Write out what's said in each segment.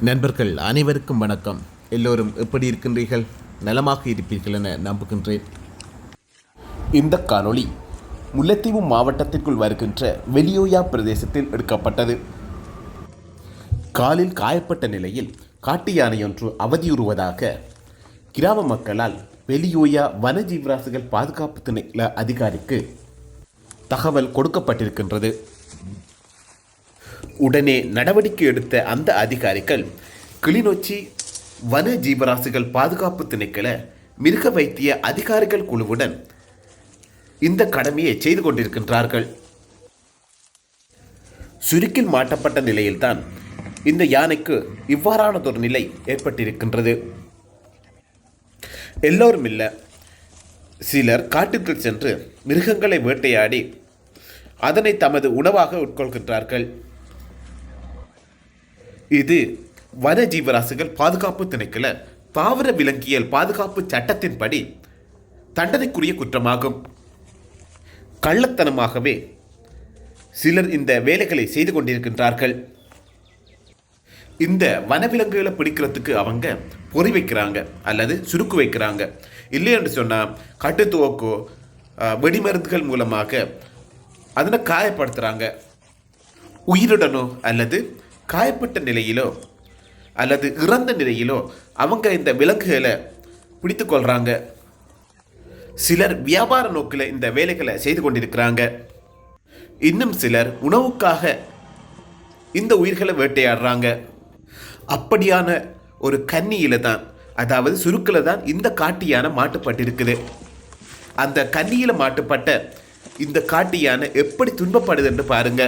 நண்பர்கள் அனைவருக்கும் வணக்கம். எல்லோரும் எப்படி இருக்கின்றீர்கள்? நலமாக இருப்பீர்கள் என நம்புகின்றேன். இந்த காணொளி முல்லைத்தீவு மாவட்டத்திற்குள் வருகின்ற வெளியோயா பிரதேசத்தில் எடுக்கப்பட்டது. காலில் காயப்பட்ட நிலையில் காட்டு யானையொன்று அவதியுறுவதாக கிராம மக்களால் வெளியோயா வனஜீவராசிகள் பாதுகாப்பு திணைக்கள அதிகாரிக்கு தகவல் கொடுக்கப்பட்டிருக்கின்றது. உடனே நடவடிக்கை எடுத்த அந்த அதிகாரிகள் கிளிநொச்சி வன ஜீவராசிகள் பாதுகாப்பு திணைக்கள மிருக வைத்திய அதிகாரிகள் குழுவுடன் இந்த கடமையை செய்து கொண்டிருக்கின்றார்கள். சுருக்கில் மாட்டப்பட்ட நிலையில்தான் இந்த யானைக்கு இவ்வாறானதொரு நிலை ஏற்பட்டிருக்கின்றது. எல்லோரும் இல்லை, சிலர் காட்டுக்குள் சென்று மிருகங்களை வேட்டையாடி அதனை தமது உணவாக உட்கொள்கின்றார்கள். இது வன ஜீவராசிகள் பாதுகாப்பு திணைக்கள தாவர விலங்கியல் பாதுகாப்பு சட்டத்தின்படி தண்டனைக்குரிய குற்றமாகும். கள்ளத்தனமாகவே சிலர் இந்த வேலைகளை செய்து கொண்டிருக்கின்றார்கள். இந்த வனவிலங்குகளை பிடிக்கிறதுக்கு அவங்க பொறி வைக்கிறாங்க அல்லது சுருக்கு வைக்கிறாங்க. இல்லை என்று சொன்னால் கட்டுத்துவக்கோ வெடிமருந்துகள் மூலமாக அதனை காயப்படுத்துகிறாங்க. உயிருடனோ அல்லது காயப்பட்ட நிலையிலோ அல்லது இறந்த நிலையிலோ அவங்க இந்த விலங்குகளை பிடித்து கொள்கிறாங்க. சிலர் வியாபார நோக்கில் இந்த வேலைகளை செய்து கொண்டிருக்கிறாங்க. இன்னும் சிலர் உணவுக்காக இந்த உயிர்களை வேட்டையாடுறாங்க. அப்படியான ஒரு கன்னியில தான், அதாவது சுருக்கில் தான் இந்த காட்டு யானை மாட்டுப்பட்டிருக்குது. அந்த கன்னியில் மாட்டுப்பட்ட இந்த காட்டு யானை எப்படி துன்பப்படுது என்று பாருங்க.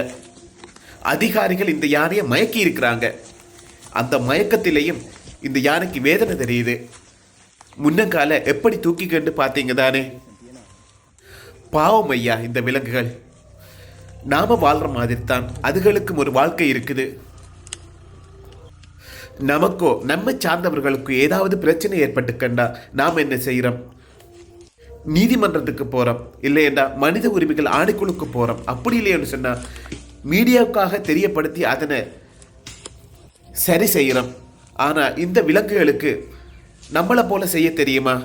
அதிகாரிகள் இந்த யானையை மயக்கி இருக்கிறாங்க. அந்த மயக்கத்திலேயும் இந்த யானைக்கு வேதனை தெரியுது. முன்னங்கால எப்படி தூக்கிக்கண்டு பார்த்தீங்க தானே. பாவம் ஐயா, இந்த விலங்குகள் நாம வாழ்ற மாதிரி தான் அதுகளுக்கும் ஒரு வாழ்க்கை இருக்குது. நமக்கோ நம்மை சார்ந்தவர்களுக்கு ஏதாவது பிரச்சனை ஏற்பட்டு கண்டா நாம் என்ன செய்கிறோம்? நீதிமன்றத்துக்கு போகிறோம், இல்லையென்றா மனித உரிமைகள் ஆணைக்குழுக்கு போகிறோம். அப்படி இல்லைன்னு சொன்னால் மீடியாவுக்காக தெரியப்படுத்தி அதனை சரி செய்கிறோம். ஆனால் இந்த விலங்குகளுக்கு நம்மளை போல செய்ய தெரியுமா?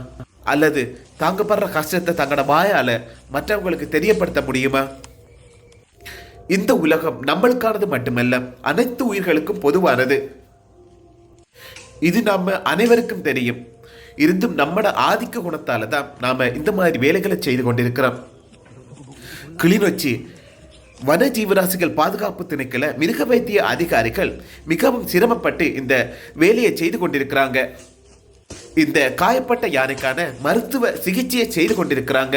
அல்லது தாங்கப்படுற கஷ்டத்தை தங்களோட வாயால் மற்றவங்களுக்கு தெரியப்படுத்த முடியுமா? இந்த உலகம் நம்மளுக்கானது மட்டுமல்ல, அனைத்து உயிர்களுக்கும் பொதுவானது. இது நம்ம அனைவருக்கும் தெரியும். இருந்தும் நம்மட ஆதிக்க குணத்தால தான் நாம இந்த மாதிரி வேலைகளை செய்து கொண்டிருக்கிறோம். கிளிநொச்சி வன ஜீவராசிகள் பாதுகாப்பு திணைக்கள மிருக வைத்திய அதிகாரிகள் மிகவும் சிரமப்பட்டு இந்த வேலையை செய்து கொண்டிருக்கிறாங்க. இந்த காயப்பட்ட யானைக்கான மருத்துவ சிகிச்சையை செய்து கொண்டிருக்கிறாங்க.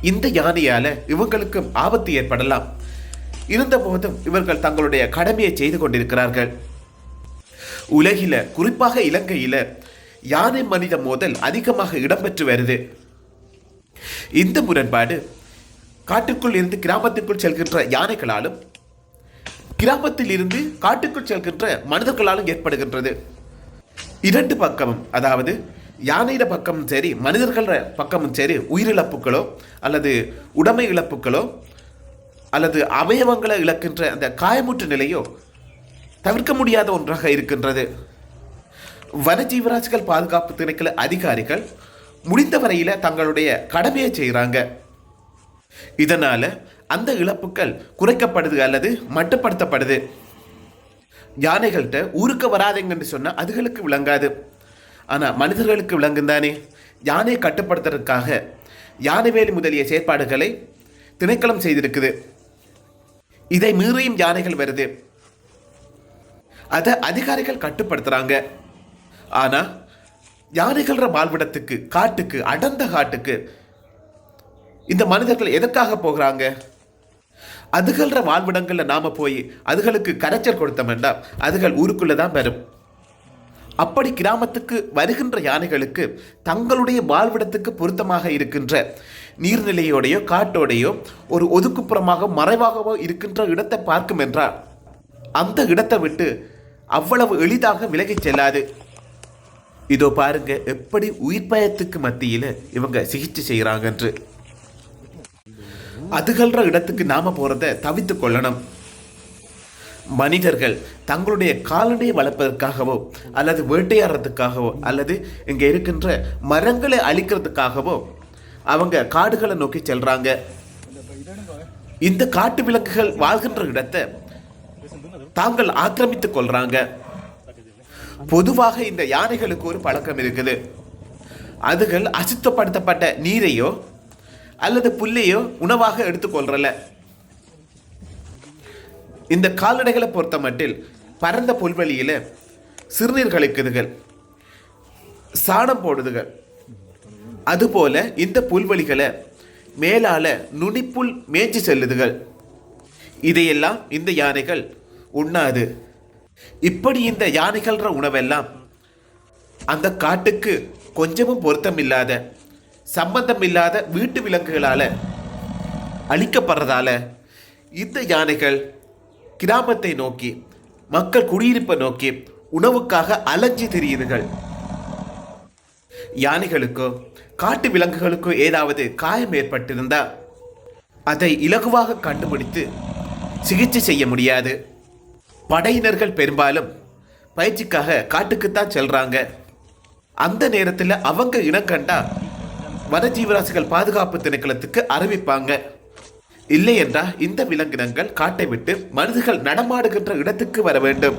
இந்த யானையால இவங்களுக்கு ஆபத்து ஏற்படலாம். இருந்த போதும் இவர்கள் தங்களுடைய கடமையை செய்து கொண்டிருக்கிறார்கள். உலகில, குறிப்பாக இலங்கையில யானை மனித மோதல் அதிகமாக இடம்பெற்று வருது. இந்த முரண்பாடு காட்டுக்குள் இருந்து கிராமத்திற்குள் செல்கின்ற யானைகளாலும் கிராமத்தில் இருந்து காட்டுக்குள் செல்கின்ற மனிதர்களாலும் ஏற்படுகின்றது. இரண்டு பக்கமும், அதாவது யானையிட பக்கமும் சரி மனிதர்கள பக்கமும் சரி, உயிரிழப்புகளோ அல்லது உடைமை இழப்புகளோ அல்லது அவயவங்களை இழக்கின்ற அந்த காயமுற்ற நிலையோ தவிர்க்க முடியாத ஒன்றாக இருக்கின்றது. வனஜீவராசிகள் பாதுகாப்பு திணைக்கள அதிகாரிகள் முடிந்த வரையில தங்களுடைய கடமையை செய்கிறாங்க. இதனால அந்த இழப்புகள் குறைக்கப்படுது அல்லது மட்டுப்படுத்தப்படுது. யானைகள்கிட்ட ஊருக்கு வராதுங்கன்னு சொன்னா அதுகளுக்கு விளங்காது. ஆனா மனிதர்களுக்கு விளங்கும் தானே. யானையை கட்டுப்படுத்துறதுக்காக யானை வேலி முதலிய செயற்பாடுகளை திணைக்களம் செய்திருக்குது. இதை மீறியும் யானைகள் வருது. அதை அதிகாரிகள் கட்டுப்படுத்துறாங்க. ஆனா யானைகள வாழ்விடத்துக்கு, காட்டுக்கு, அடர்ந்த காட்டுக்கு இந்த மனிதர்கள் எதற்காக போகிறாங்க? அதுகள வாழ்விடங்கள்ல நாம போய் அதுகளுக்கு கரைச்சல் கொடுத்தோம் என்றால் அதுகள் ஊருக்குள்ள தான் வரும். அப்படி கிராமத்துக்கு வருகின்ற யானைகளுக்கு தங்களுடைய வாழ்விடத்துக்கு பொருத்தமாக இருக்கின்ற நீர்நிலையோடையோ காட்டோடையோ ஒரு ஒதுக்குப்புறமாக மறைவாகவோ இருக்கின்ற இடத்தை பார்க்கும் என்றால் அந்த இடத்தை விட்டு அவ்வளவு எளிதாக விலகிச் செல்லாது. இதோ பாருங்க எப்படி உயிர் பயத்துக்கு மத்தியில் இவங்க சிகிச்சை செய்கிறாங்க என்று. அதுகள்ற இடத்துக்கு நாம போறதை தவித்து கொள்ளணும். மனிதர்கள் தங்களுடைய கால்நடையை வளர்ப்பதற்காகவோ அல்லது வேட்டையாடுறதுக்காகவோ அல்லது இங்கே இருக்கின்ற மரங்களை அழிக்கிறதுக்காகவோ அவங்க காடுகளை நோக்கி செல்றாங்க. இந்த காட்டு விலங்குகள் வாழ்கின்ற இடத்தை தாங்கள் ஆக்கிரமித்துக் கொள்றாங்க. பொதுவாக இந்த யானைகளுக்கு ஒரு பழக்கம் இருக்குது. அதுகள் அசுத்தப்படுத்தப்பட்ட நீரையோ அல்லது புல்லையோ உணவாக எடுத்துக்கொள்றல. இந்த கால்நடைகளை பொறுத்த மட்டில் பரந்த புல்வெளியில் சிறுநீர் கழிக்குதுகள், சாணம் போடுதுகள். அதுபோல இந்த புல்வெளிகளை மேலால நுனிப்புல் மேய்ச்சி செல்லுதுகள். இதையெல்லாம் இந்த யானைகள் உண்ணாது. இப்படி இந்த யானைகள்ற உணவெல்லாம் அந்த காட்டுக்கு கொஞ்சமும் பொருத்தம் இல்லாத, சம்பந்தம் இல்லாத வீட்டு விலங்குகளால அழிக்கப்படுறதால இந்த யானைகள் கிராமத்தை நோக்கி, மக்கள் குடியிருப்பை நோக்கி உணவுக்காக அலைஞ்சி திரியுதுகள். யானைகளுக்கோ காட்டு விலங்குகளுக்கோ ஏதாவது காயம் ஏற்பட்டிருந்தா அதை இலகுவாக கண்டுபிடித்து சிகிச்சை செய்ய முடியாது. படையினர்கள் பெரும்பாலும் பயிற்சிக்காக காட்டுக்குத்தான் செல்றாங்க. அந்த நேரத்தில் அவங்க இனம் கண்டா வனஜீவராசிகள் பாதுகாப்பு திணைக்களத்துக்கு அறிவிப்பாங்க. இல்லை என்றால் இந்த விலங்கினங்கள் காட்டை விட்டு மனிதர்கள் நடமாடுகின்ற இடத்துக்கு வர வேண்டும்.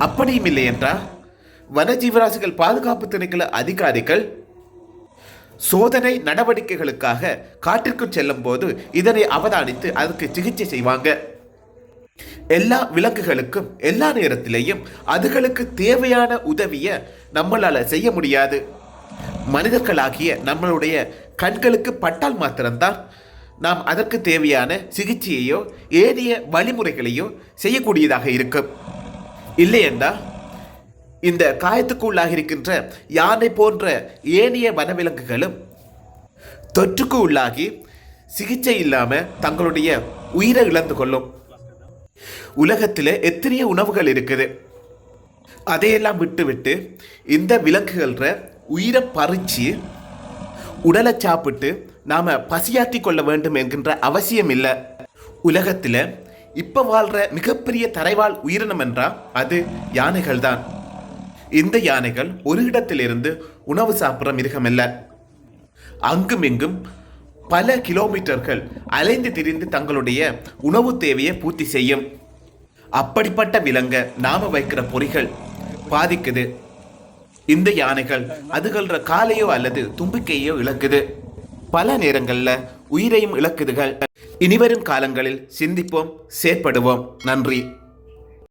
அப்படியும் இல்லை என்றால் வனஜீவராசிகள் பாதுகாப்பு திணைக்கள அதிகாரிகள் சோதனை நடவடிக்கைகளுக்காக காட்டிற்கு செல்லும் போது இதனை அவதானித்து அதுக்கு சிகிச்சை செய்வாங்க. எல்லா விலங்குகளுக்கும் எல்லா நேரத்திலேயும் அதுகளுக்கு தேவையான உதவியை நம்மளால செய்ய முடியாது. மனிதர்களாகிய நம்மளுடைய கண்களுக்கு பட்டால் மாத்திரம்தான் நாம் அதற்கு தேவையான சிகிச்சையையோ ஏனைய வழிமுறைகளையோ செய்யக்கூடியதாக இருக்கும். இல்லை என்றால் இந்த காயத்துக்கு உள்ளாகி இருக்கின்ற யானை போன்ற ஏனைய வனவிலங்குகளும் தொற்றுக்கு உள்ளாகி சிகிச்சை இல்லாமல் தங்களுடைய உயிரை இழந்து கொள்ளும். உலகத்தில் எத்தனையோ உணவுகள் இருக்குது. அதையெல்லாம் விட்டு இந்த விலங்குகள உயிரை பறிச்சு உடலை சாப்பிட்டு நாம் பசியாற்றி கொள்ள வேண்டும் என்கின்ற அவசியம் இல்லை. உலகத்தில் இப்போ வாழ்கிற மிகப்பெரிய தரைவாழ் உயிரினம் என்றால் அது யானைகள் தான். இந்த யானைகள் ஒரு இடத்திலிருந்து உணவு சாப்பிட்ற மிருகம் இல்லை. அங்கும் இங்கும் பல கிலோமீட்டர்கள் அலைந்து திரிந்து தங்களுடைய உணவு தேவையை பூர்த்தி செய்யும். அப்படிப்பட்ட விலங்க நாம வைக்கிற பொறிகள் பாதிக்குது. இந்த யானைகள் அதுகள காலையோ அல்லது தும்பிக்கையோ இழக்குது. பல நேரங்களில் உயிரையும் இழக்குதுகள். இனிவரும் காலங்களில் சிந்திப்போம், செயற்படுவோம். நன்றி.